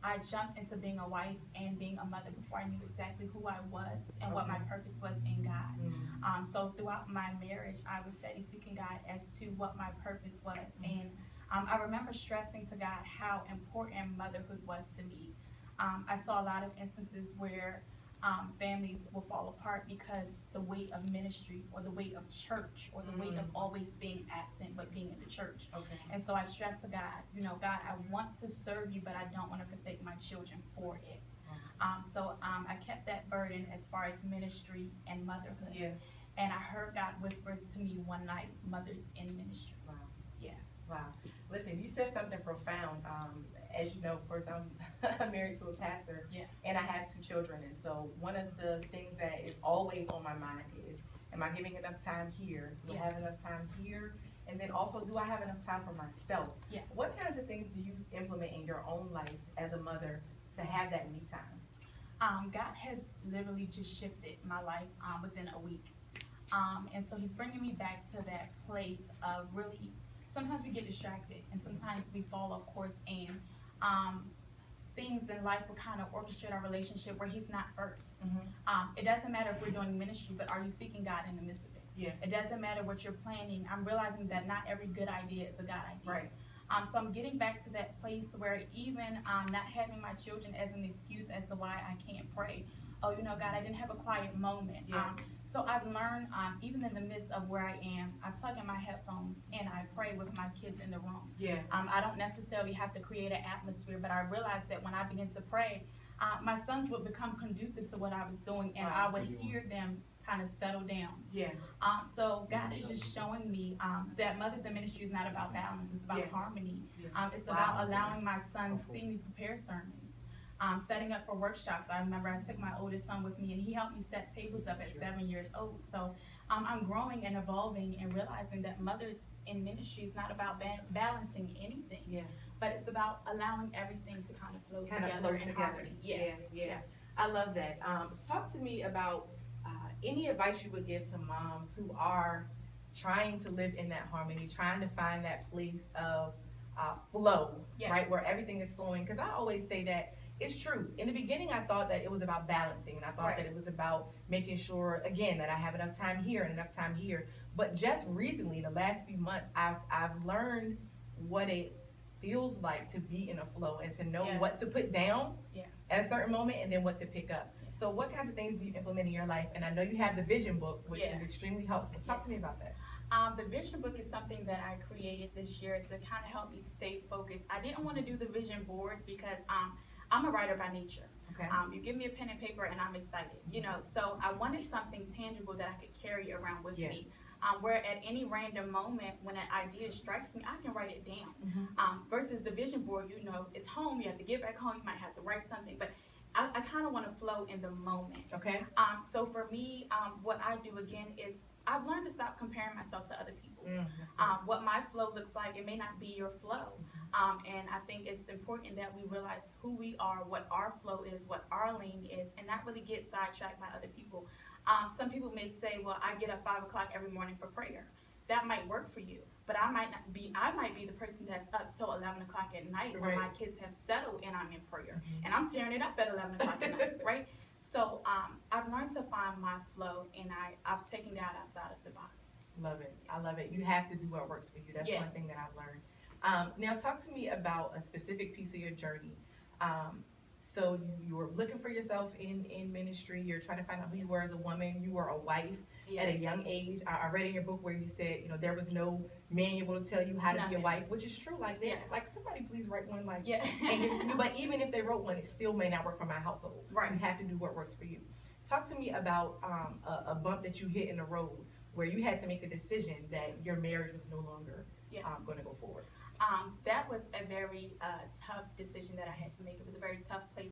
I jumped into being a wife and being a mother before I knew exactly who I was and what my purpose was in God. So throughout my marriage, I was steady seeking God as to what my purpose was. And I remember stressing to God how important motherhood was to me. I saw a lot of instances where families will fall apart because the weight of ministry or the weight of church or the weight of always being absent but being in the church. Okay. And so I stressed to God, God, I want to serve you, but I don't want to forsake my children for it. I kept that burden as far as ministry and motherhood. Yeah. And I heard God whisper to me one night, mothers in ministry. Wow. Yeah. Wow. Listen, you said something profound. As you know, of course, I'm married to a pastor, Yeah. and I have two children. And so one of the things that is always on my mind is, am I giving enough time here? Do I have enough time here? And then also, do I have enough time for myself? Yeah. What kinds of things do you implement in your own life as a mother to have that me time? God has literally just shifted my life within a week. And so he's bringing me back to that place of really, sometimes we get distracted and sometimes we fall off course, and things in life will kind of orchestrate our relationship where he's not first. It doesn't matter if we're doing ministry, but are you seeking God in the midst of it? Yeah. It doesn't matter what you're planning. I'm realizing that not every good idea is a God idea. Right. So I'm getting back to that place where even not having my children as an excuse as to why I can't pray. Oh, God, I didn't have a quiet moment. Yeah. So I've learned, even in the midst of where I am, I plug in my headphones and I pray with my kids in the room. Yeah. I don't necessarily have to create an atmosphere, but I realized that when I begin to pray, my sons would become conducive to what I was doing, and I would hear them kind of settle down. Yeah. So God is just showing me that mothers in ministry is not about balance, it's about harmony. It's about allowing my son to see me prepare sermons. Setting up for workshops. I remember I took my oldest son with me and he helped me set tables up at 7 years old. So I'm growing and evolving and realizing that mothers in ministry is not about balancing anything, but it's about allowing everything to kind of flow together in harmony. Yeah. I love that. Talk to me about any advice you would give to moms who are trying to live in that harmony, trying to find that place of flow, right, where everything is flowing. Because I always say that it's true. In the beginning, I thought that it was about balancing, and I thought that it was about making sure, again, that I have enough time here and enough time here. But just recently, the last few months, I've learned what it feels like to be in a flow and to know what to put down at a certain moment and then what to pick up. So what kinds of things do you implement in your life? And I know you have the vision book, which is extremely helpful. Talk to me about that. The vision book is something that I created this year to kind of help me stay focused. I didn't want to do the vision board because I'm a writer by nature. Okay. You give me a pen and paper and I'm excited, so I wanted something tangible that I could carry around with me. Where at any random moment when an idea strikes me, I can write it down. Versus the vision board, it's home, you have to get back home, you might have to write something, but I kind of want to flow in the moment. Okay. So for me, what I do again is I've learned to stop comparing myself to other people. What my flow looks like, it may not be your flow. And I think it's important that we realize who we are, what our flow is, what our lane is, and not really get sidetracked by other people. Some people may say, well, I get up 5 o'clock every morning for prayer. That might work for you, but I might be the person that's up till 11 o'clock at night when my kids have settled and I'm in prayer. And I'm tearing it up at 11 o'clock at night, right? So I've learned to find my flow, and I've taken that outside of the box. Love it. I love it. You have to do what works for you. That's one thing that I've learned. Now talk to me about a specific piece of your journey. So you were looking for yourself in ministry. You're trying to find out who you were as a woman. You were a wife at a young age. I read in your book where you said, there was no manual to tell you how to be a wife, which is true. Like, like somebody please write one, and give it to me. But even if they wrote one, it still may not work for my household. Right. You have to do what works for you. Talk to me about a bump that you hit in the road where you had to make a decision that your marriage was no longer going to go forward. That was a very tough decision that I had to make. It was a very tough place